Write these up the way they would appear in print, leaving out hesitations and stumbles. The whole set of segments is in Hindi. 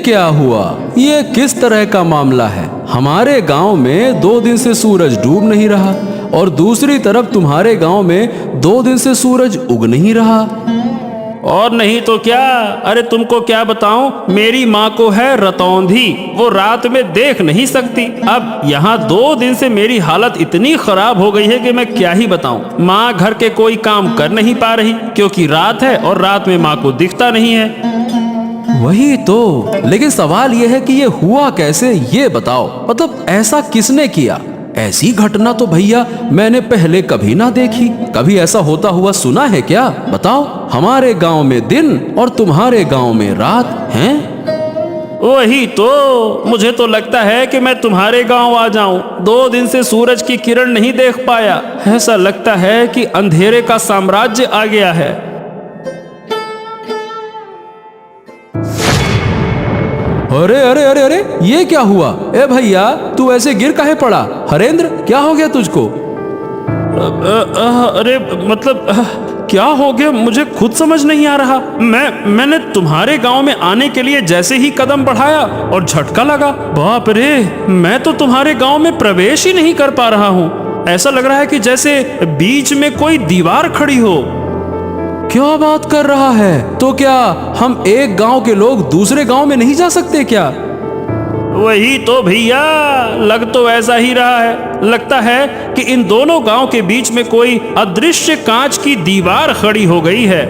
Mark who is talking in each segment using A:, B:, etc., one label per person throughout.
A: क्या हुआ? ये किस तरह का मामला है? हमारे गांव में 2 दिन से सूरज डूब नहीं रहा और दूसरी तरफ तुम्हारे गांव में 2 दिन से सूरज उग नहीं रहा।
B: और नहीं तो क्या, अरे तुमको क्या बताऊं, मेरी माँ को है रतौंधी, वो रात में देख नहीं सकती। अब यहाँ 2 दिन से मेरी हालत इतनी खराब हो गई है कि मैं क्या ही बताऊं। माँ घर के कोई काम कर नहीं पा रही क्योंकि रात है और रात में माँ को दिखता नहीं है।
A: वही तो, लेकिन सवाल यह है कि ये हुआ कैसे, ये बताओ। मतलब ऐसा किसने किया? ऐसी घटना तो भैया मैंने पहले कभी ना देखी। कभी ऐसा होता हुआ सुना है क्या? बताओ। हमारे गांव में दिन और तुम्हारे गांव में रात हैं।
B: वही तो, मुझे तो लगता है कि मैं तुम्हारे गांव आ जाऊं। 2 दिन से सूरज की किरण नहीं देख पाया। ऐसा लगता है कि अंधेरे का साम्राज्य आ गया है।
A: अरे अरे अरे अरे, ये क्या हुआ? ए भैया, तू ऐसे गिर काहे पड़ा? हरेंद्र, क्या हो गया तुझको?
B: अरे मतलब क्या हो गया, मुझे खुद समझ नहीं आ रहा। मैंने तुम्हारे गांव में आने के लिए जैसे ही कदम बढ़ाया और झटका लगा। बाप रे, मैं तो तुम्हारे गांव में प्रवेश ही नहीं कर पा रहा हूँ। ऐसा लग रहा है कि जैसे बीच में कोई दीवार खड़ी हो।
A: क्या बात कर रहा है? तो क्या हम एक गांव के लोग दूसरे गांव में नहीं जा सकते क्या?
B: वही तो भैया, लग तो ऐसा ही रहा है। लगता है कि इन दोनों गांव के बीच में कोई अदृश्य कांच की दीवार खड़ी हो गई है।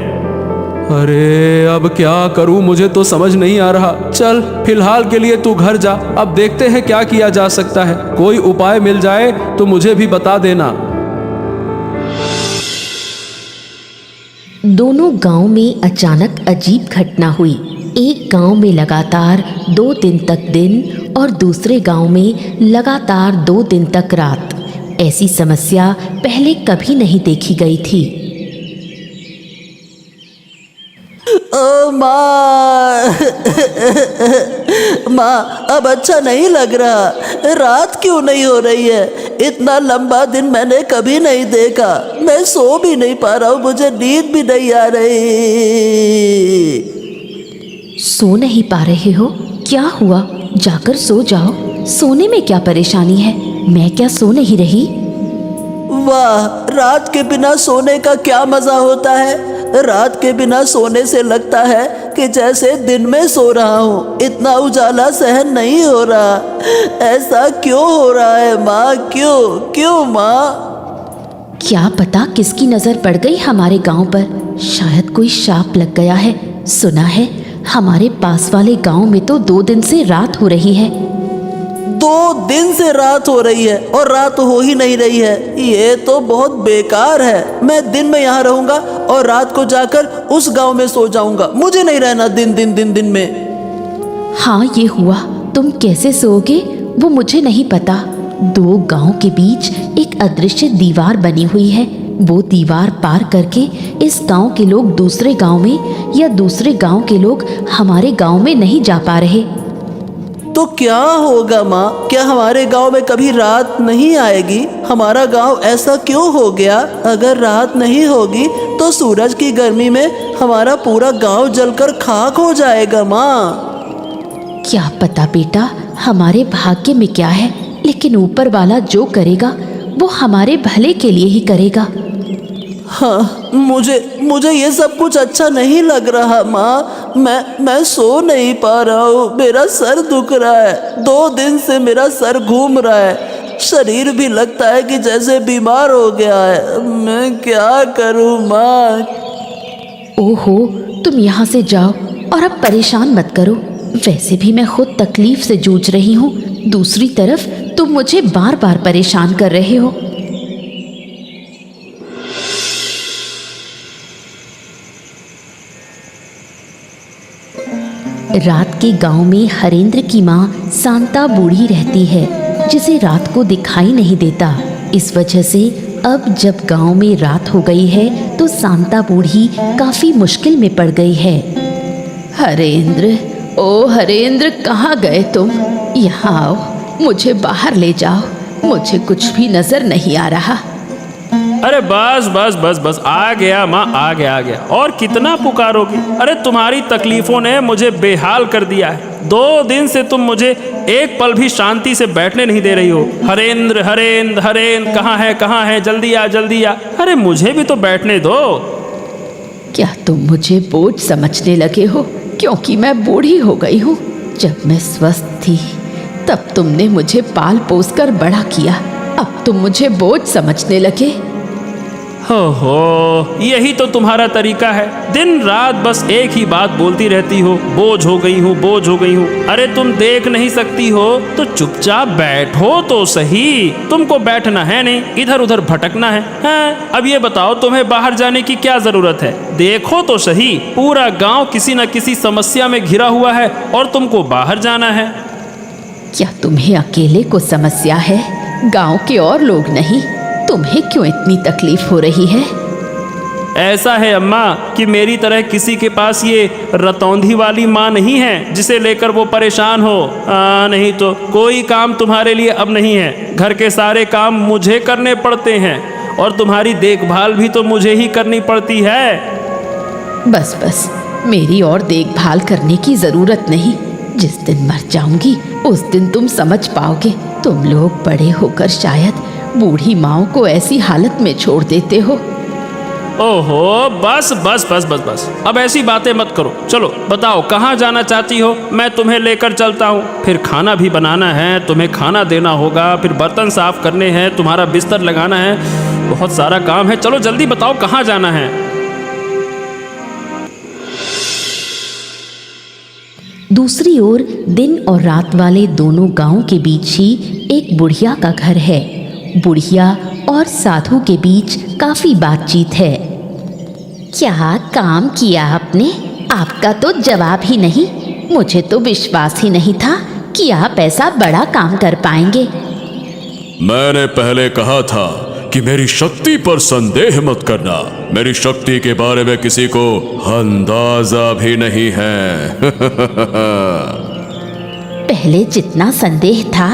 A: अरे अब क्या करूं, मुझे तो समझ नहीं आ रहा। चल फिलहाल के लिए तू घर जा, अब देखते हैं क्या किया जा सकता है। कोई उपाय मिल जाए तो मुझे भी बता देना।
C: दोनों गांव में अचानक अजीब घटना हुई। एक गांव में लगातार 2 दिन तक दिन और दूसरे गांव में लगातार 2 दिन तक रात। ऐसी समस्या पहले कभी नहीं देखी गई थी।
D: ओ माँ, माँ अब अच्छा नहीं लग रहा। रात क्यों नहीं हो रही है? इतना लंबा दिन मैंने कभी नहीं देखा। मैं सो भी नहीं पा रहा हूँ, मुझे नींद भी नहीं आ रही।
C: सो नहीं पा रहे हो? क्या हुआ? जाकर सो जाओ। सोने में क्या परेशानी है? मैं क्या सो नहीं रही?
D: वाह, रात के बिना सोने का क्या मजा होता है। रात के बिना सोने से लगता है कि जैसे दिन में सो रहा हूँ। इतना उजाला सहन नहीं हो रहा। ऐसा क्यों हो रहा है माँ? क्यों माँ?
C: क्या पता किसकी नजर पड़ गई हमारे गांव पर। शायद कोई शाप लग गया है। सुना है हमारे पास वाले गांव में तो 2 दिन से रात हो रही है।
D: 2 दिन से रात हो रही है और रात हो ही नहीं रही है। ये तो बहुत बेकार है। मैं दिन में यहाँ रहूंगा और रात को जाकर उस गांव में सो जाऊंगा। मुझे नहीं रहना दिन में।
C: हाँ, ये हुआ। तुम कैसे सोओगे वो मुझे नहीं पता। 2 गांव के बीच एक अदृश्य दीवार बनी हुई है। वो दीवार पार करके इस गांव के लोग दूसरे गांव में या दूसरे गांव के लोग हमारे गांव में नहीं जा पा रहे।
D: तो क्या होगा माँ? क्या हमारे गांव में कभी रात नहीं आएगी? हमारा गांव ऐसा क्यों हो गया? अगर रात नहीं होगी तो सूरज की गर्मी में हमारा पूरा गांव जलकर खाक हो जाएगा माँ।
C: क्या पता बेटा, हमारे भाग्य में क्या है, लेकिन ऊपर वाला जो करेगा वो हमारे भले के लिए ही करेगा।
D: हाँ, मुझे ये सब कुछ अच्छा नहीं लग रहा माँ। मैं सो नहीं पा रहा हूँ। मेरा सर दुख रहा है। 2 दिन से मेरा सर घूम रहा है। शरीर भी लगता है कि जैसे बीमार हो गया है। मैं क्या करूँ माँ?
C: ओहो, तुम यहाँ से जाओ और अब परेशान मत करो। वैसे भी मैं खुद तकलीफ से जूझ रही हूँ। दूसरी तरफ तुम मुझे बार बार परेशान कर रहे हो। रात के गांव में हरेंद्र की माँ शांता बूढ़ी रहती है, जिसे रात को दिखाई नहीं देता। इस वजह से अब जब गांव में रात हो गई है तो शांता बूढ़ी काफी मुश्किल में पड़ गई है। हरेंद्र, ओ हरेंद्र, कहाँ गए तुम? यहाँ आओ, मुझे बाहर ले जाओ। मुझे कुछ भी नजर नहीं आ रहा।
B: अरे बस बस बस बस, आ गया माँ, आ गया। और कितना पुकारोगी? अरे तुम्हारी तकलीफों ने मुझे बेहाल कर दिया है। 2 दिन से तुम मुझे एक पल भी शांति से बैठने नहीं दे रही हो। हरेंद्र हरेंद्र हरेंद्र, कहाँ है, जल्दी आ जल्दी आ। अरे मुझे भी तो बैठने दो।
C: क्या तुम मुझे बोझ समझने लगे हो क्योंकि मैं बूढ़ी हो गई हूँ? जब मैं स्वस्थ थी तब तुमने मुझे पाल पोस कर बड़ा किया, अब तुम मुझे बोझ समझने लगे।
B: हो, यही तो तुम्हारा तरीका है। दिन रात बस एक ही बात बोलती रहती हो, बोझ हो गई हूँ, बोझ हो गई हूँ। अरे तुम देख नहीं सकती हो तो चुपचाप बैठो तो सही। तुमको बैठना है नहीं, इधर उधर भटकना है। हाँ, अब ये बताओ तुम्हें बाहर जाने की क्या जरूरत है? देखो तो सही, पूरा गांव किसी न किसी समस्या में घिरा हुआ है और तुमको बाहर जाना है।
C: क्या तुम्हें अकेले को समस्या है, गांव के और लोग नहीं? तुम्हें क्यों इतनी तकलीफ हो रही है?
B: ऐसा है अम्मा कि मेरी तरह किसी के पास ये रतौंधी वाली माँ नहीं है जिसे लेकर वो परेशान हो। नहीं तो कोई काम तुम्हारे लिए अब नहीं है। घर के सारे काम मुझे करने पड़ते हैं और तुम्हारी देखभाल भी तो मुझे ही करनी पड़ती है।
C: बस बस, मेरी और देखभाल करने की जरूरत नहीं। जिस दिन मर जाऊंगी उस दिन तुम समझ पाओगे। तुम लोग बड़े होकर शायद बूढ़ी माँ को ऐसी हालत में छोड़ देते हो।
B: ओहो, बस बस बस बस बस, अब ऐसी बातें मत करो। चलो बताओ कहाँ जाना चाहती हो, मैं तुम्हें लेकर चलता हूँ। फिर खाना भी बनाना है, तुम्हें खाना देना होगा, फिर बर्तन साफ करने हैं, तुम्हारा बिस्तर लगाना है, बहुत सारा काम है। चलो जल्दी बताओ कहाँ जाना है।
C: दूसरी ओर दिन और रात वाले दोनों गांवों के बीच ही एक बुढ़िया का घर है। बुढ़िया और साधु के बीच काफी बातचीत है। क्या काम किया आपने? आपका तो जवाब ही नहीं। मुझे तो विश्वास ही नहीं था कि आप ऐसा बड़ा काम कर पाएंगे।
E: मैंने पहले कहा था कि मेरी शक्ति पर संदेह मत करना। मेरी शक्ति के बारे में किसी को अंदाजा भी नहीं है।
C: पहले जितना संदेह था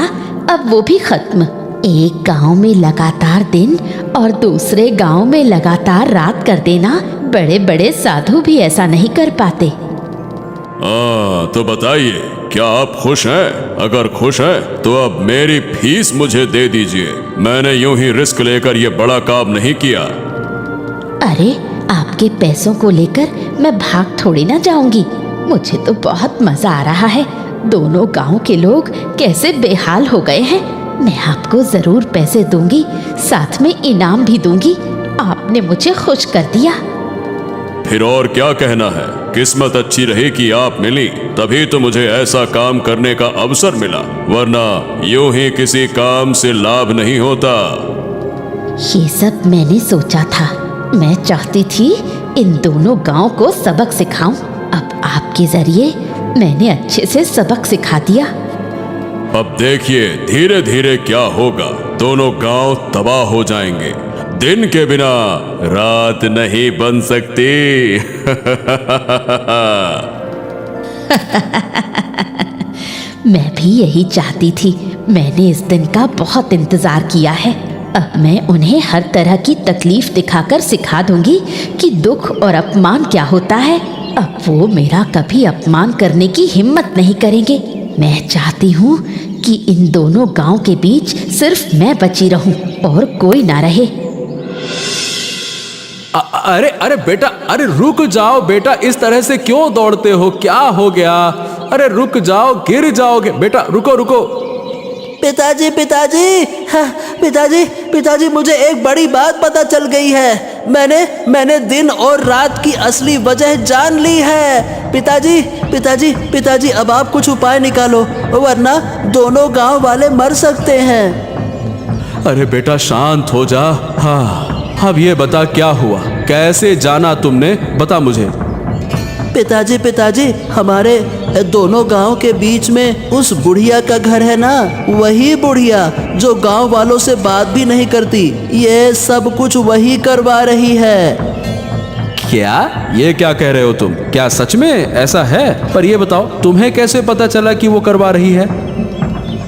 C: अब वो भी खत्म। एक गांव में लगातार दिन और दूसरे गांव में लगातार रात कर देना बड़े बड़े साधु भी ऐसा नहीं कर पाते।
E: तो बताइए, क्या आप खुश हैं? अगर खुश हैं तो अब मेरी फीस मुझे दे दीजिए। मैंने यूं ही रिस्क लेकर ये बड़ा काम नहीं किया।
C: अरे, आपके पैसों को लेकर मैं भाग थोड़ी ना जाऊंगी। मुझे तो बहुत मजा आ रहा है। दोनों गांव के लोग कैसे बेहाल हो गए हैं। मैं आपको जरूर पैसे दूंगी, साथ में इनाम भी दूंगी। आपने मुझे खुश कर दिया।
E: फिर और क्या कहना है? किस्मत अच्छी रही कि आप मिली, तभी तो मुझे ऐसा काम करने का अवसर मिला, वरना यूं ही किसी काम से लाभ नहीं होता।
C: ये सब मैंने सोचा था। मैं चाहती थी इन दोनों गांव को सबक सिखाऊं। अब आपके जरिए मैंने अच्छे से सबक सिखा दिया।
E: अब देखिए धीरे धीरे क्या होगा। दोनों गांव तबाह हो जाएंगे। दिन के बिना रात नहीं बन सकती।
C: मैं भी यही चाहती थी। मैंने इस दिन का बहुत इंतजार किया है। अब मैं उन्हें हर तरह की तकलीफ दिखाकर सिखा दूंगी कि दुख और अपमान क्या होता है। अब वो मेरा कभी अपमान करने की हिम्मत नहीं करेंगे। मैं चाहती हूँ कि इन दोनों गांव के बीच सिर्फ मैं बची रहूं और कोई ना रहे।
A: अरे अरे बेटा, अरे रुक जाओ बेटा, इस तरह से क्यों दौड़ते हो? क्या हो गया? अरे रुक जाओ, गिर जाओगे। बेटा रुको रुको।
D: पिताजी पिताजी, हाँ, पिताजी मुझे एक बड़ी बात पता चल गई है। मैंने दिन और रात की असली वजह जान ली है। पिताजी अब आप कुछ उपाय निकालो, वरना दोनों गांव वाले मर सकते हैं।
A: अरे बेटा शांत हो जा। हाँ, अब ये बता क्या हुआ, कैसे जाना तुमने? बता मुझे।
D: पिताजी हमारे दोनों गांव के बीच में उस बुढ़िया का घर है ना, वही बुढ़िया जो गांव वालों से बात भी नहीं करती। ये सब कुछ वही करवा रही है।
A: क्या? ये क्या कह रहे हो तुम? क्या सच में ऐसा है? पर ये बताओ तुम्हें कैसे पता चला कि वो करवा रही है?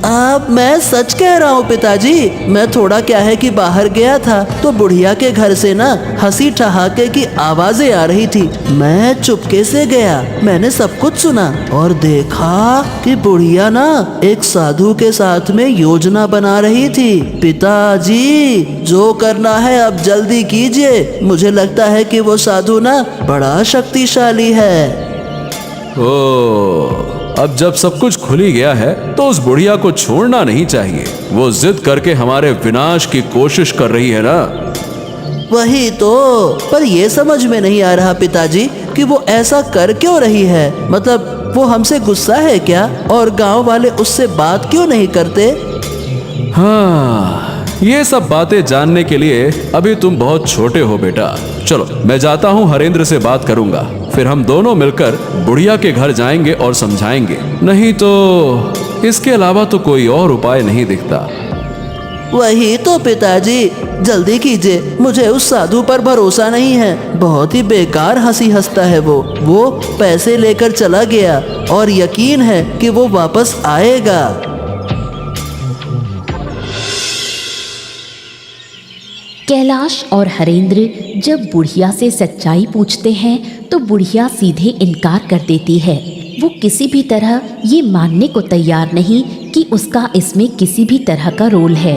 D: अब मैं सच कह रहा हूँ पिताजी। मैं थोड़ा क्या है कि बाहर गया था तो बुढ़िया के घर से ना हंसी ठहाके की आवाजें आ रही थी। मैं चुपके से गया, मैंने सब कुछ सुना और देखा कि बुढ़िया ना एक साधु के साथ में योजना बना रही थी। पिताजी जो करना है अब जल्दी कीजिए, मुझे लगता है कि वो साधु ना बड़ा शक्तिशाली है।
A: ओ, अब जब सब कुछ खुल ही गया है तो उस बुढ़िया को छोड़ना नहीं चाहिए। वो जिद करके हमारे विनाश की कोशिश कर रही है ना।
D: वही तो, पर ये समझ में नहीं आ रहा पिताजी कि वो ऐसा कर क्यों रही है। मतलब वो हमसे गुस्सा है क्या, और गांव वाले उससे बात क्यों नहीं करते?
A: हाँ, ये सब बातें जानने के लिए अभी तुम बहुत छोटे हो बेटा। चलो मैं जाता हूँ, हरेंद्र से बात करूंगा, फिर हम दोनों मिलकर बुढ़िया के घर जाएंगे और समझाएंगे। नहीं तो इसके अलावा तो कोई और उपाय नहीं दिखता।
D: वही तो पिताजी, जल्दी कीजिए, मुझे उस साधु पर भरोसा नहीं है। बहुत ही बेकार हंसी हंसता है वो पैसे लेकर चला गया और यकीन है कि वो वापस आएगा।
C: कैलाश और हरेंद्र जब बुढ़िया से सच्चाई पूछते हैं तो बुढ़िया सीधे इनकार कर देती है। वो किसी भी तरह ये मानने को तैयार नहीं कि उसका इसमें किसी भी तरह का रोल है।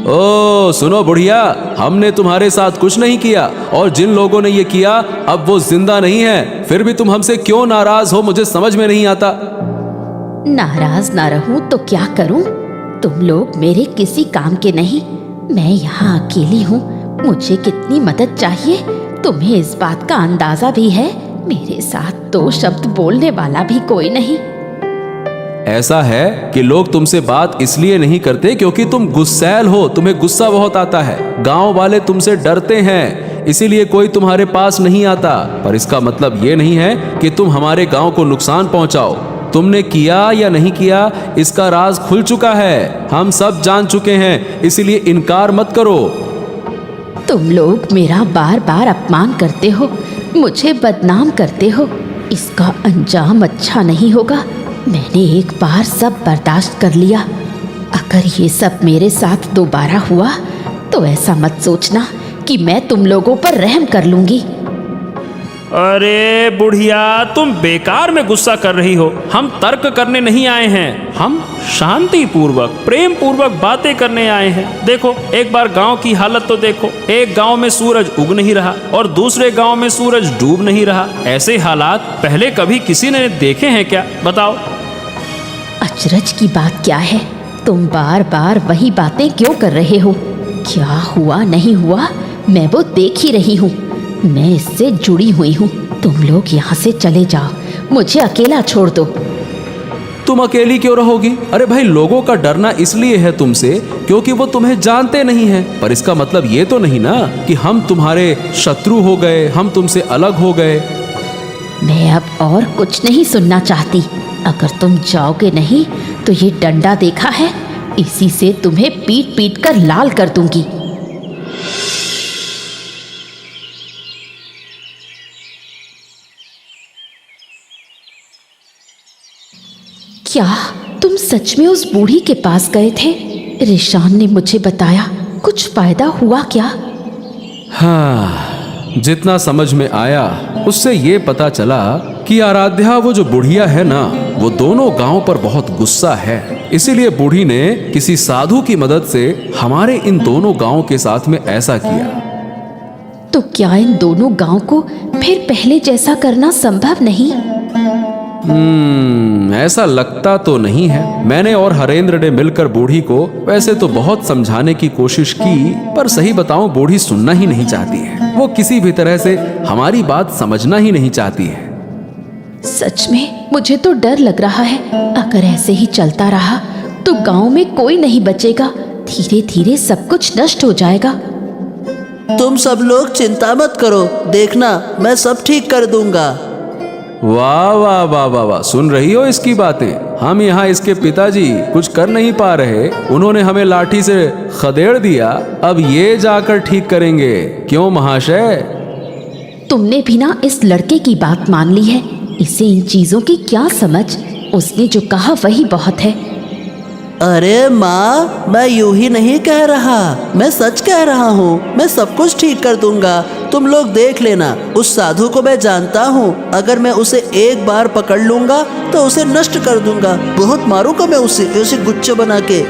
A: ओ सुनो बुढ़िया, हमने तुम्हारे साथ कुछ नहीं किया, और जिन लोगों ने ये किया अब वो जिंदा नहीं है। फिर भी तुम हमसे क्यों नाराज हो, मुझे समझ में नहीं आता।
C: नाराज ना रहूं तो क्या करूं? तुम लोग मेरे किसी काम के नहीं। मैं यहाँ अकेली हूँ, मुझे कितनी मदद चाहिए तुम्हें इस बात का अंदाजा भी है। मेरे साथ 2 शब्द बोलने वाला भी कोई नहीं।
A: ऐसा है कि लोग तुमसे बात इसलिए नहीं करते क्योंकि तुम गुस्सैल हो, तुम्हें गुस्सा बहुत आता है। गांव वाले तुमसे डरते हैं, इसीलिए कोई तुम्हारे पास नहीं आता। पर इसका मतलब ये नहीं है कि तुम हमारे गांव को नुकसान पहुंचाओ। तुमने किया या नहीं किया इसका राज खुल चुका है, हम सब जान चुके हैं, इसीलिए इनकार मत करो।
C: तुम लोग मेरा बार बार अपमान करते हो, मुझे बदनाम करते हो। इसका अंजाम अच्छा नहीं होगा। मैंने एक बार सब बर्दाश्त कर लिया। अगर ये सब मेरे साथ दोबारा हुआ तो ऐसा मत सोचना कि मैं तुम लोगों पर रहम कर लूंगी।
B: अरे बुढ़िया, तुम बेकार में गुस्सा कर रही हो। हम तर्क करने नहीं आए हैं, हम शांति पूर्वक प्रेम पूर्वक बातें करने आए हैं। देखो एक बार गांव की हालत तो देखो। एक गांव में सूरज उग नहीं रहा और दूसरे गांव में सूरज डूब नहीं रहा। ऐसे हालात पहले कभी किसी ने देखे हैं क्या, बताओ?
C: अचरज की बात क्या है? तुम बार बार वही बातें क्यों कर रहे हो? क्या हुआ नहीं हुआ मैं वो देख ही रही हूँ। मैं इससे जुड़ी हुई हूँ। तुम लोग यहाँ से चले जाओ, मुझे अकेला छोड़ दो।
A: तुम अकेली क्यों रहोगी? अरे भाई, लोगों का डरना इसलिए है तुमसे क्योंकि वो तुम्हें जानते नहीं हैं। पर इसका मतलब ये तो नहीं ना कि हम तुम्हारे शत्रु हो गए, हम तुमसे अलग हो गए।
C: मैं अब और कुछ नहीं सुनना चाहती। अगर तुम जाओगे नहीं तो ये डंडा देखा है, इसी से तुम्हें पीट पीट कर लाल कर दूंगी। क्या तुम सच में उस बूढ़ी के पास गए थे? रिशान ने मुझे बताया, कुछ फायदा हुआ क्या?
A: हाँ, जितना समझ में आया उससे ये पता चला कि आराध्या, वो जो बुढ़िया है ना, वो दोनों गांव पर बहुत गुस्सा है। इसीलिए बूढ़ी ने किसी साधु की मदद से हमारे इन दोनों गांव के साथ में ऐसा किया।
C: तो क्या इन दोनों गांव को फिर पहले जैसा करना संभव नहीं?
A: ऐसा लगता तो नहीं है। मैंने और हरेंद्र ने मिलकर बूढ़ी को वैसे तो बहुत समझाने की कोशिश की, पर सही बताऊं बूढ़ी सुनना ही नहीं चाहती है। वो किसी भी तरह से हमारी बात समझना ही नहीं चाहती है।
C: सच में मुझे तो डर लग रहा है। अगर ऐसे ही चलता रहा तो गांव में कोई नहीं बचेगा। धीरे धीरे सब कुछ नष्ट हो जाएगा।
D: तुम सब लोग चिंता मत करो, देखना मैं सब ठीक कर दूंगा।
A: वाह वाह वाह वाह वाह, सुन रही हो इसकी बातें? हम यहाँ इसके पिताजी कुछ कर नहीं पा रहे, उन्होंने हमें लाठी से खदेड़ दिया, अब ये जाकर ठीक करेंगे। क्यों महाशय?
C: तुमने भी ना इस लड़के की बात मान ली है। इसे इन चीजों की क्या समझ? उसने जो कहा वही बहुत है।
D: अरे माँ, मैं यूं ही नहीं कह रहा, मैं सच कह रहा हूँ। मैं सब कुछ ठीक कर दूंगा, तुम लोग देख लेना। उस साधु को मैं जानता हूँ, अगर मैं उसे एक बार पकड़ लूंगा तो उसे नष्ट कर दूंगा। बहुत मारूंगा मैं उसे गुच्छे बना के।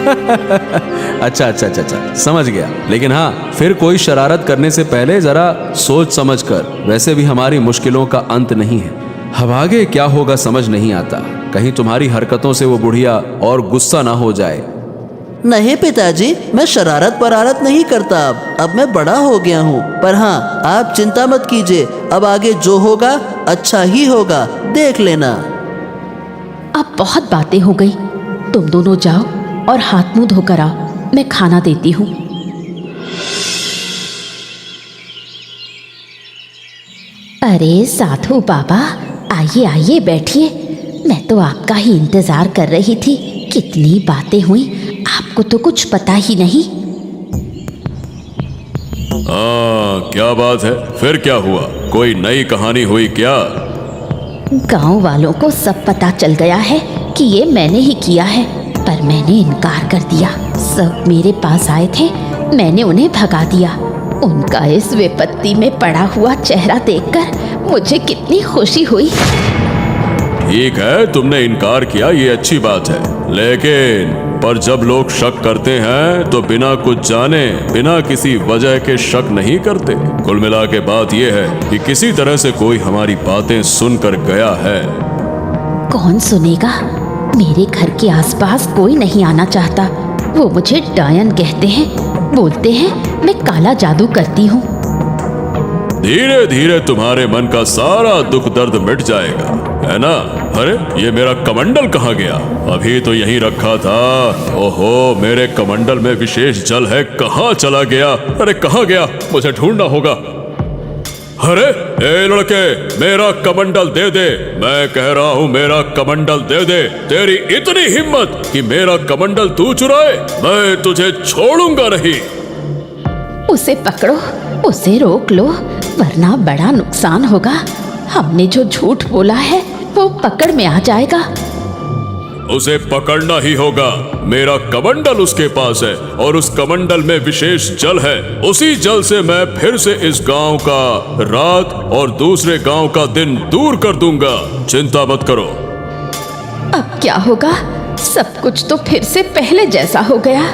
A: अच्छा अच्छा अच्छा अच्छा, समझ गया। लेकिन हाँ, फिर कोई शरारत करने से पहले जरा सोच समझ कर। वैसे भी हमारी मुश्किलों का अंत नहीं है। अब आगे क्या होगा समझ नहीं आता। कहीं तुम्हारी हरकतों से वो बुढ़िया और गुस्सा ना हो जाए।
D: नहीं पिताजी, मैं शरारत परारत नहीं करता। अब मैं बड़ा हो गया हूँ। पर हाँ, आप चिंता मत कीजिए, अब आगे जो होगा अच्छा ही होगा, देख लेना।
C: अब बहुत बातें हो गई, तुम दोनों जाओ और हाथ मुंह धोकर आओ, मैं खाना देती हूँ। अरे साधु बाबा, आइए आइए बैठिए। मैं तो आपका ही इंतजार कर रही थी। कितनी बातें हुई, आपको तो कुछ पता ही नहीं।
E: क्या बात है? फिर क्या हुआ? कोई नई कहानी हुई क्या?
C: गांव वालों को सब पता चल गया है कि ये मैंने ही किया है, पर मैंने इनकार कर दिया। सब मेरे पास आए थे, मैंने उन्हें भगा दिया। उनका इस विपत्ति में पड़ा हुआ चेहरा देखकर मुझे कितनी खुशी हुई।
E: ठीक है, तुमने इनकार किया, ये अच्छी बात है। लेकिन पर जब लोग शक करते हैं तो बिना कुछ जाने, बिना किसी वजह के शक नहीं करते। कुल मिला के बात यह है कि किसी तरह से कोई हमारी बातें सुनकर गया है।
C: कौन सुनेगा? मेरे घर के आसपास कोई नहीं आना चाहता। वो मुझे डायन कहते हैं, बोलते हैं मैं काला जादू करती हूँ।
E: धीरे धीरे तुम्हारे मन का सारा दुख दर्द मिट जाएगा, है ना? अरे ये मेरा कमंडल कहाँ गया? अभी तो यहीं रखा था। ओहो, मेरे कमंडल में विशेष जल है, कहाँ चला गया? अरे कहाँ गया? मुझे ढूंढना होगा। अरे ए लड़के, मेरा कमंडल दे दे। मैं कह रहा हूँ मेरा कमंडल दे दे। तेरी इतनी हिम्मत कि मेरा कमंडल तू चुराए? मैं तुझे छोड़ूंगा नहीं।
C: उसे पकड़ो, उसे रोक लो, वरना बड़ा नुकसान होगा। हमने जो झूठ बोला है वो पकड़ में आ जाएगा।
E: उसे पकड़ना ही होगा। मेरा कमंडल उसके पास है और उस कमंडल में विशेष जल है। उसी जल से मैं फिर से इस गांव का रात और दूसरे गांव का दिन दूर कर दूंगा। चिंता मत करो।
C: अब क्या होगा? सब कुछ तो फिर से पहले जैसा हो गया।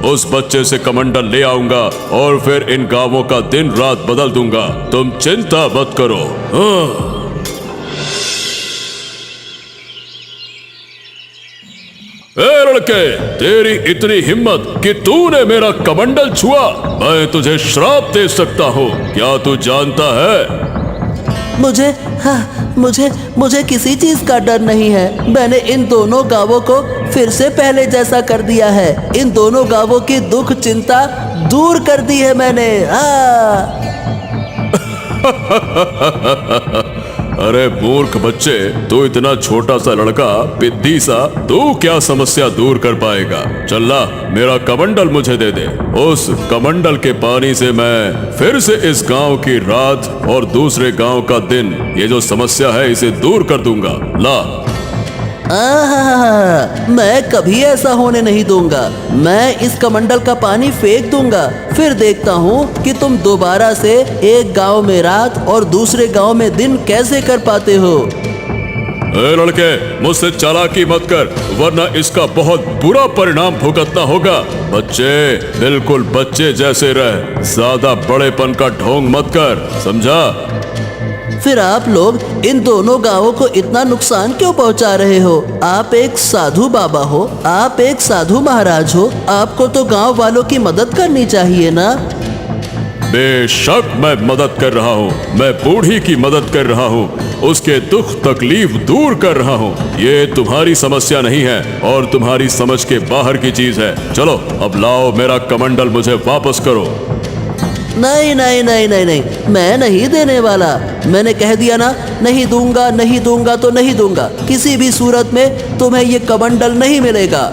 E: उस बच्चे से कमंडल ले आऊंगा और फिर इन गांवों का दिन रात बदल दूंगा। तुम चिंता मत करो। हाँ। ए लड़के, तेरी इतनी हिम्मत कि तूने मेरा कमंडल छुआ, मैं तुझे श्राप दे सकता हूँ। क्या तू जानता है?
D: मुझे किसी चीज का डर नहीं है। मैंने इन दोनों गांवों को फिर से पहले जैसा कर दिया है। इन दोनों गांवों की दुख चिंता दूर कर दी है मैंने।
E: अरे मूर्ख बच्चे, तू इतना छोटा सा लड़का, पिद्दी सा, तू क्या समस्या दूर कर पाएगा? चल्ला, मेरा कमंडल मुझे दे दे। उस कमंडल के पानी से मैं फिर से इस गांव की रात और दूसरे गांव का दिन, ये जो समस्या है, इसे दूर कर दूंगा। ला।
D: मैं कभी ऐसा होने नहीं दूंगा। मैं इस कमंडल का पानी फेंक दूंगा, फिर देखता हूँ कि तुम दोबारा से एक गांव में रात और दूसरे गांव में दिन कैसे कर पाते हो।
E: ए लड़के, मुझसे चालाकी मत कर, वरना इसका बहुत बुरा परिणाम भुगतना होगा। बच्चे, बिल्कुल बच्चे जैसे रह, ज्यादा बड़ेपन का ढोंग मत कर, समझा?
D: फिर आप लोग इन दोनों गांवों को इतना नुकसान क्यों पहुंचा रहे हो? आप एक साधु बाबा हो, आप एक साधु महाराज हो, आपको तो गांव वालों की मदद करनी चाहिए ना।
E: बेशक मैं मदद कर रहा हूँ, मैं बूढ़ी की मदद कर रहा हूँ, उसके दुख तकलीफ दूर कर रहा हूँ। ये तुम्हारी समस्या नहीं है और तुम्हारी समझ के बाहर की चीज है। चलो अब लाओ, मेरा कमंडल मुझे वापस करो।
D: नहीं नहीं नहीं नहीं नहीं, मैं नहीं देने वाला। मैंने कह दिया ना, नहीं दूंगा, नहीं दूंगा तो नहीं दूंगा। किसी भी सूरत में तुम्हें ये कमंडल नहीं मिलेगा।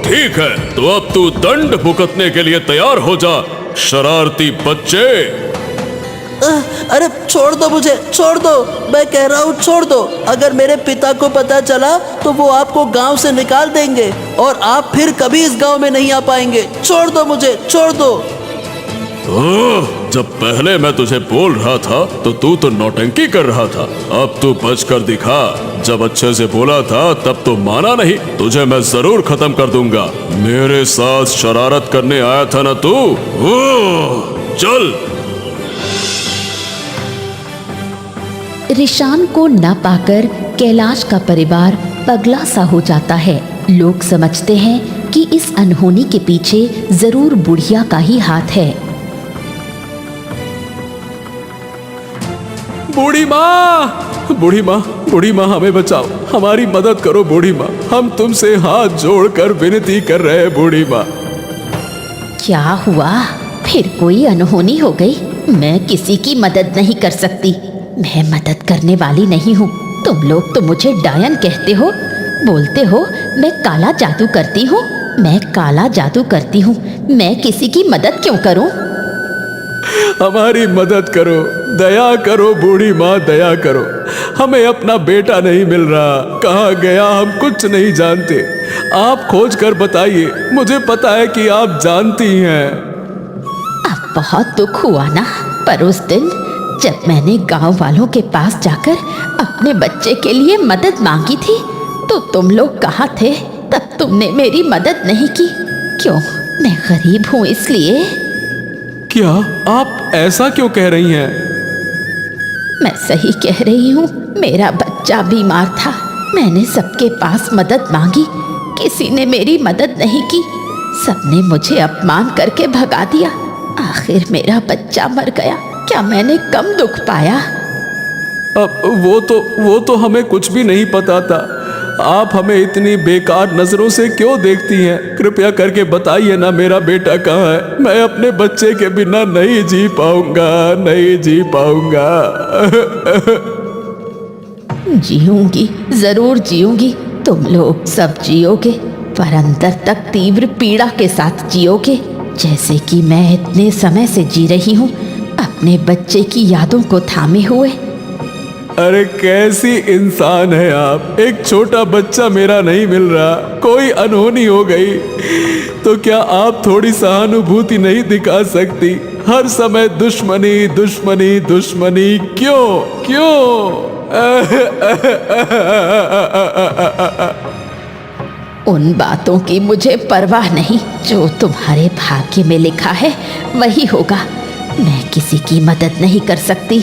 E: ठीक है, तो अब तू दंड भुगतने के लिए तैयार हो जा, शरारती बच्चे।
D: अरे छोड़ दो मुझे, छोड़ दो, मैं कह रहा हूँ छोड़ दो। अगर मेरे पिता को पता चला तो वो आपको गांव से निकाल देंगे और आप फिर कभी इस गांव में नहीं आ पाएंगे। छोड़ दो मुझे, छोड़ दो।
E: जब पहले मैं तुझे बोल रहा था तो तू तो नौटंकी कर रहा था, अब तू बच कर दिखा। जब अच्छे से बोला था तब तो माना नहीं। तुझे मैं जरूर खत्म कर दूंगा। मेरे साथ शरारत करने आया था ना तू? चल।
C: रिशान को न पाकर कैलाश का परिवार पगला सा हो जाता है। लोग समझते हैं कि इस अनहोनी के पीछे जरूर बुढ़िया का ही हाथ है।
A: बूढ़ी माँ, बूढ़ी माँ, बूढ़ी माँ, हमें बचाओ, हमारी मदद करो बूढ़ी माँ। हम तुमसे हाथ जोड़कर विनती कर रहे हैं बूढ़ी माँ।
C: क्या हुआ? फिर कोई अनहोनी हो गई? मैं किसी की मदद नहीं कर सकती। मैं मदद करने वाली नहीं हूँ। तुम लोग तो मुझे डायन कहते हो, बोलते हो मैं काला जादू करती हूँ। मैं काला जादू करती हूँ, मैं किसी की मदद क्यों करूँ?
A: हमारी मदद करो, दया करो बूढ़ी माँ, दया करो। हमें अपना बेटा नहीं मिल रहा, कहाँ गया हम कुछ नहीं जानते। आप खोज कर बताइए, मुझे पता है कि आप जानती हैं।
C: अब बहुत दुख हुआ ना, पर उस दिन जब मैंने गांव वालों के पास जाकर अपने बच्चे के लिए मदद मांगी थी तो तुम लोग कहाँ थे? तब तुमने मेरी मदद नहीं की। क्यों? मैं गरीब हूँ इसलिए?
A: क्या आप ऐसा क्यों कह रही हैं?
C: मैं सही कह रही हूँ। मेरा बच्चा बीमार था, मैंने सबके पास मदद मांगी, किसी ने मेरी मदद नहीं की। सबने मुझे अपमान करके भगा दिया। आखिर मेरा बच्चा मर गया। क्या मैंने कम दुख पाया?
A: अब वो तो हमें कुछ भी नहीं पता था। आप हमें इतनी बेकार नजरों से क्यों देखती हैं? कृपया करके बताइए ना, मेरा बेटा कहाँ है? मैं अपने बच्चे के बिना नहीं जी पाऊंगा, नहीं जी पाऊंगा।
C: जीऊंगी, जरूर जीऊंगी। तुम लोग सब जियोगे, पर अंदर तक तीव्र पीड़ा के साथ जियोगे, जैसे कि मैं इतने समय से जी रही हूँ, अपने बच्चे की यादों को थामे हुए।
A: अरे कैसी इंसान है आप? एक छोटा बच्चा मेरा नहीं मिल रहा, कोई अनहोनी हो गई तो क्या आप थोड़ी सहानुभूति नहीं दिखा सकती? हर समय दुश्मनी, दुश्मनी, दुश्मनी, क्यों क्यों?
C: उन बातों की मुझे परवाह नहीं। जो तुम्हारे भाग्य में लिखा है वही होगा। मैं किसी की मदद नहीं कर सकती,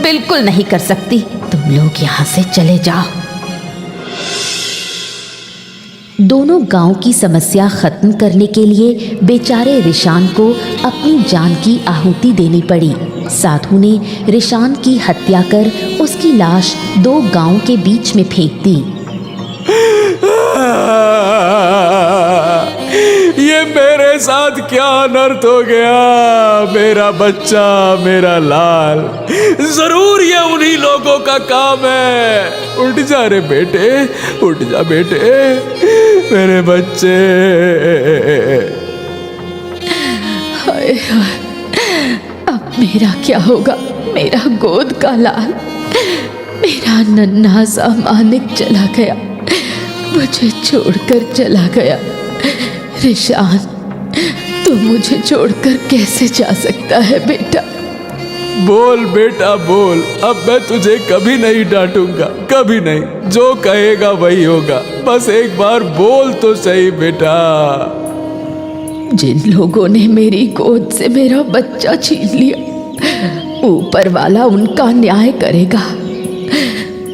C: बिल्कुल नहीं कर सकती। तुम लोग यहाँ से चले जाओ। दोनों गांव की समस्या खत्म करने के लिए बेचारे रिशान को अपनी जान की आहुति देनी पड़ी। साधु ने रिशान की हत्या कर उसकी लाश 2 गांव के बीच में फेंक दी।
A: ये मेरे साथ क्या अनर्थ हो गया? मेरा बच्चा, मेरा लाल, जरूर ये उन्हीं लोगों का काम है। उठ जा रे बेटे, उठ जा बेटे, मेरे बच्चे।
C: हाय हाय, अब मेरा क्या होगा? मेरा गोद का लाल, मेरा नन्हा सा मानिक चला गया, मुझे छोड़कर चला गया। रिशान, तू मुझे छोड़कर कैसे जा सकता है बेटा?
A: बोल बेटा बोल, अब मैं तुझे कभी नहीं डांटूंगा, कभी नहीं। जो कहेगा वही होगा, बस एक बार बोल तो सही बेटा।
C: जिन लोगों ने मेरी गोद से मेरा बच्चा छीन लिया, ऊपर वाला उनका न्याय करेगा।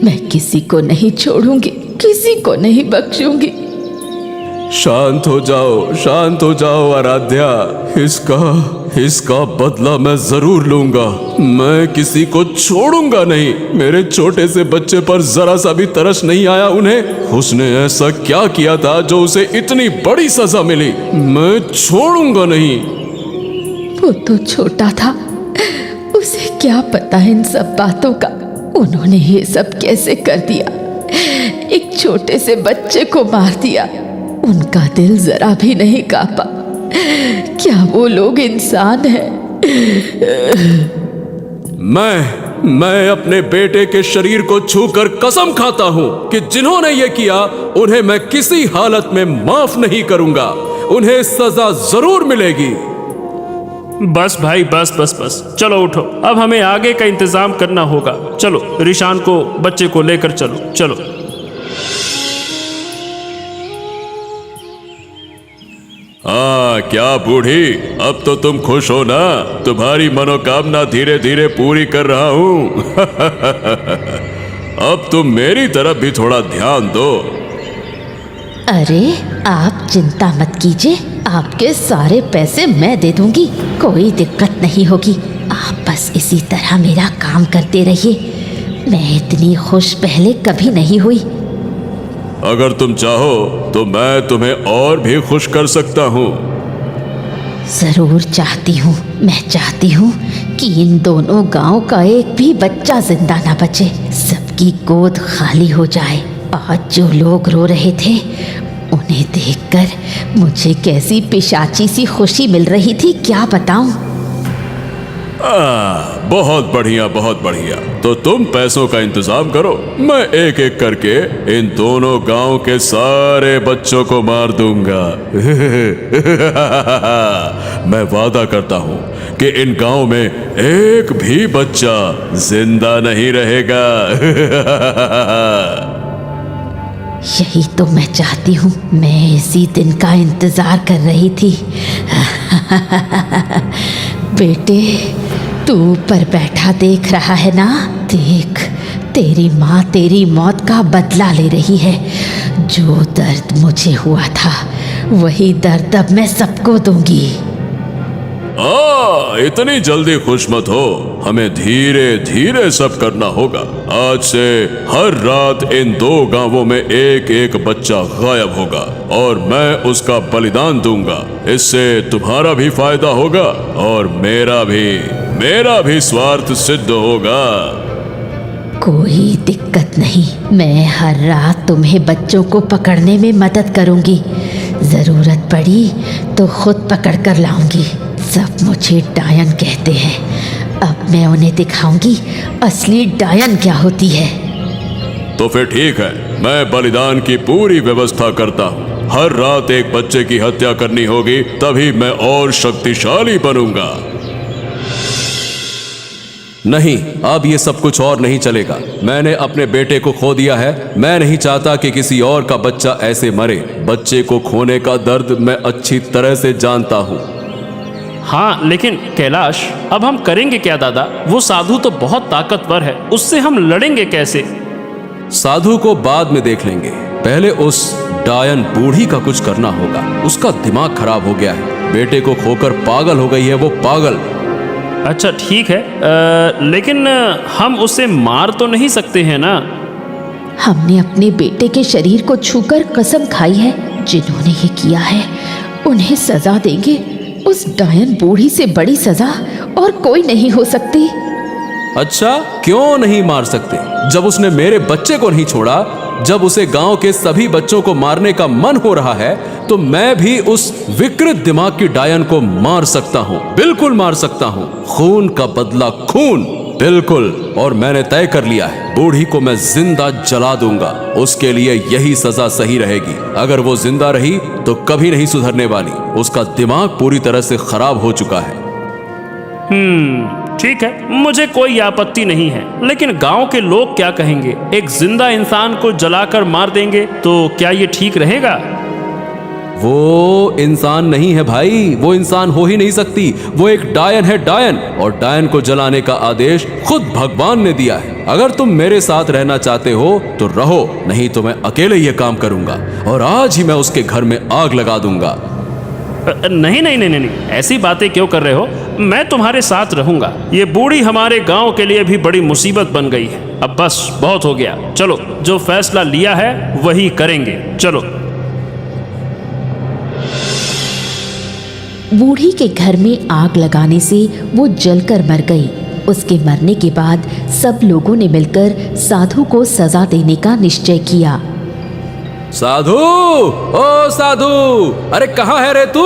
C: मैं किसी को नहीं छोड़ूंगी, किसी को नहीं बख्शूंगी।
A: शांत हो जाओ, शांत हो जाओ आराध्या। इसका बदला मैं जरूर लूंगा। मैं किसी को छोड़ूंगा नहीं। मेरे छोटे से बच्चे पर जरा सा भी तरस नहीं आया उन्हें। उसने ऐसा क्या किया था जो उसे इतनी बड़ी सजा मिली? मैं छोड़ूंगा नहीं।
C: वो तो छोटा था, उसे क्या पता इन सब बातों का। उन्होंने ये सब कैसे कर दिया? एक छोटे से बच्चे को मार दिया। उनका दिल जरा भी नहीं कांपा। क्या वो लोग इंसान हैं?
A: मैं अपने बेटे के शरीर को छूकर कसम खाता हूं कि जिन्होंने ये किया उन्हें मैं किसी हालत में माफ नहीं करूंगा। उन्हें सजा जरूर मिलेगी।
B: बस भाई, बस बस बस, चलो उठो, अब हमें आगे का इंतजाम करना होगा। चलो रिशान को, बच्चे को लेकर चलो चलो।
E: हाँ क्या बूढ़ी, अब तो तुम खुश हो ना? तुम्हारी मनोकामना धीरे धीरे पूरी कर रहा हूं। अब तुम मेरी तरफ भी थोड़ा ध्यान दो।
C: अरे आप चिंता मत कीजिए, आपके सारे पैसे मैं दे दूंगी, कोई दिक्कत नहीं होगी। आप बस इसी तरह मेरा काम करते रहिए। मैं इतनी खुश पहले कभी नहीं हुई।
E: अगर तुम चाहो तो मैं तुम्हें और भी खुश कर सकता हूँ।
C: जरूर चाहती हूँ, मैं चाहती हूँ कि इन दोनों गांव का एक भी बच्चा जिंदा ना बचे, सबकी गोद खाली हो जाए। आज जो लोग रो रहे थे उन्हें देखकर मुझे कैसी पिशाची सी खुशी मिल रही थी, क्या बताऊं।
E: बहुत बढ़िया, बहुत बढ़िया। तो तुम पैसों का इंतजाम करो, मैं एक एक करके इन दोनों गांव के सारे बच्चों को मार दूंगा। मैं वादा करता हूं कि इन गांव में एक भी बच्चा जिंदा नहीं रहेगा।
C: यही तो मैं चाहती हूँ, मैं इसी दिन का इंतजार कर रही थी। बेटे, तू ऊपर बैठा देख रहा है ना? देख, तेरी माँ तेरी मौत का बदला ले रही है। जो दर्द मुझे हुआ था वही दर्द अब मैं सबको दूंगी।
E: इतनी जल्दी खुश मत हो, हमें धीरे धीरे सब करना होगा। आज से हर रात इन दो गांवों में एक एक बच्चा गायब होगा और मैं उसका बलिदान दूंगा। इससे तुम्हारा भी फायदा होगा और मेरा भी स्वार्थ सिद्ध होगा।
C: कोई दिक्कत नहीं, मैं हर रात तुम्हें बच्चों को पकड़ने में मदद करूंगी। जरूरत पड़ी तो खुद पकड़ कर लाऊंगी। सब मुझे डायन कहते हैं, अब मैं उन्हें दिखाऊंगी असली डायन क्या होती है।
E: तो फिर ठीक है, मैं बलिदान की पूरी व्यवस्था करता हूँ। हर रात एक बच्चे की हत्या करनी होगी, तभी मैं और शक्तिशाली बनूंगा।
A: नहीं, अब ये सब कुछ और नहीं चलेगा। मैंने अपने बेटे को खो दिया है, मैं नहीं चाहता कि किसी और का बच्चा ऐसे मरे। बच्चे को खोने का दर्द मैं अच्छी तरह से जानता हूँ।
B: हाँ लेकिन कैलाश, अब हम करेंगे क्या दादा? वो साधु तो बहुत ताकतवर है, उससे हम लड़ेंगे कैसे?
A: साधु को बाद में देख लेंगे, पहले उस डायन बूढ़ी का कुछ करना होगा। उसका दिमाग खराब हो गया है, बेटे को खोकर पागल हो गई है वो, पागल।
B: अच्छा ठीक है, लेकिन हम उसे मार तो नहीं सकते हैं ना?
C: हमने अपने बेटे के शरीर को छूकर कसम खाई है, जिन्होंने ये किया है उन्हें सजा देंगे। उस डायन बूढ़ी से बड़ी सजा और कोई नहीं हो सकती।
A: अच्छा, क्यों नहीं मार सकते? जब उसने मेरे बच्चे को नहीं छोड़ा, जब उसे गांव के सभी बच्चों को मारने का मन हो रहा है, तो मैं भी उस विकृत दिमाग की डायन को मार सकता हूँ, बिल्कुल मार सकता हूँ। खून का बदला खून, बिल्कुल। और मैंने तय कर लिया है, बूढ़ी को मैं जिंदा जला दूंगा। उसके लिए यही सजा सही रहेगी। अगर वो जिंदा रही तो कभी नहीं सुधरने वाली। उसका दिमाग पूरी तरह से खराब हो चुका है।
B: ठीक है, मुझे कोई आपत्ति नहीं है, लेकिन गांव के लोग क्या कहेंगे? एक जिंदा इंसान को जलाकर मार देंगे तो क्या ये ठीक रहेगा?
A: वो इंसान नहीं है भाई, वो इंसान हो ही नहीं सकती। वो एक डायन है, डायन। और डायन को जलाने का आदेश खुद भगवान ने दिया है। अगर तुम मेरे साथ रहना चाहते हो तो रहो, नहीं तो मैं अकेले ये काम करूंगा और आज ही मैं उसके घर में आग लगा दूंगा।
B: नहीं नहीं नहीं नहीं, ऐसी बातें क्यों कर रहे हो? मैं तुम्हारे साथ रहूंगा। ये बूढ़ी हमारे गांव के लिए भी बड़ी मुसीबत बन गई है। अब बस बहुत हो गया, चलो जो फैसला लिया है वही करेंगे, चलो।
C: बूढ़ी के घर में आग लगाने से वो जलकर मर गई। उसके मरने के बाद सब लोगों ने मिलकर साधु को सजा देने का निश्चय किया।
A: साधु, ओ साधु, अरे कहाँ है रे तू?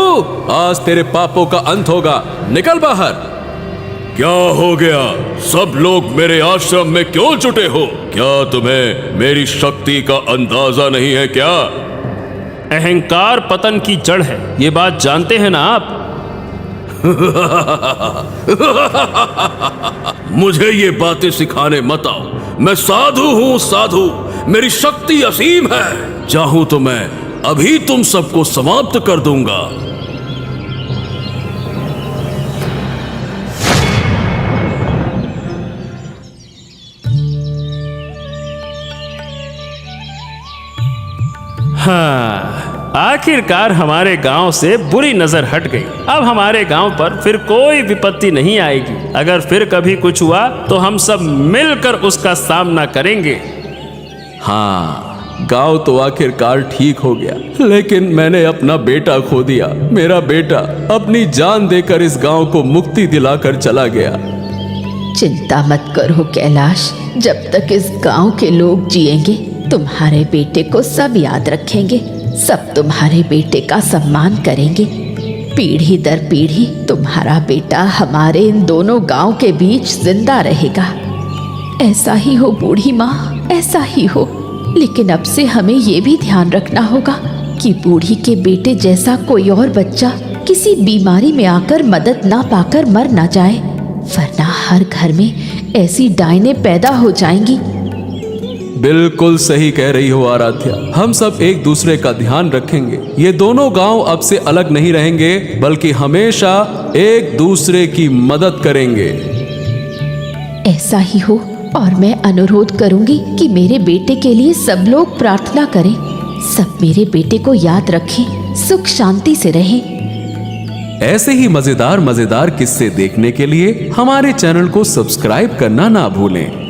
A: आज तेरे पापों का अंत होगा, निकल बाहर।
E: क्या हो गया? सब लोग मेरे आश्रम में क्यों जुटे हो? क्या तुम्हें मेरी शक्ति का अंदाजा नहीं है क्या?
B: अहंकार पतन की जड़ है, ये बात जानते हैं ना आप?
E: मुझे ये बातें सिखाने मत आओ। मैं साधु हूँ, साधु। मेरी शक्ति असीम है। चाहूं तो मैं अभी तुम सबको समाप्त कर दूंगा।
B: हाँ, आखिरकार हमारे गांव से बुरी नजर हट गई। अब हमारे गांव पर फिर कोई विपत्ति नहीं आएगी। अगर फिर कभी कुछ हुआ तो हम सब मिलकर उसका सामना करेंगे।
A: हाँ, गांव तो आखिरकार ठीक हो गया, लेकिन मैंने अपना बेटा खो दिया। मेरा बेटा अपनी जान देकर इस गांव को मुक्ति दिलाकर चला गया।
C: चिंता मत करो कैलाश, जब तक इस गांव के लोग जिएंगे तुम्हारे बेटे को सब याद रखेंगे, सब तुम्हारे बेटे का सम्मान करेंगे। पीढ़ी दर पीढ़ी तुम्हारा बेटा हमारे इन दोनों गांव के बीच जिंदा रहेगा। ऐसा ही हो बूढ़ी माँ, ऐसा ही हो। लेकिन अब से हमें ये भी ध्यान रखना होगा कि बूढ़ी के बेटे जैसा कोई और बच्चा किसी बीमारी में आकर मदद ना पाकर मर ना जाए, वरना हर घर में ऐसी डायनें पैदा हो जाएंगी।
A: बिल्कुल सही कह रही हो आराध्या, हम सब एक दूसरे का ध्यान रखेंगे। ये दोनों गांव अब से अलग नहीं रहेंगे, बल्कि हमेशा एक दूसरे की मदद करेंगे।
C: ऐसा ही हो, और मैं अनुरोध करूंगी कि मेरे बेटे के लिए सब लोग प्रार्थना करें, सब मेरे बेटे को याद रखें, सुख शांति से रहें।
A: ऐसे ही मजेदार मजेदार किस्से देखने के लिए हमारे चैनल को सब्सक्राइब करना ना भूलें।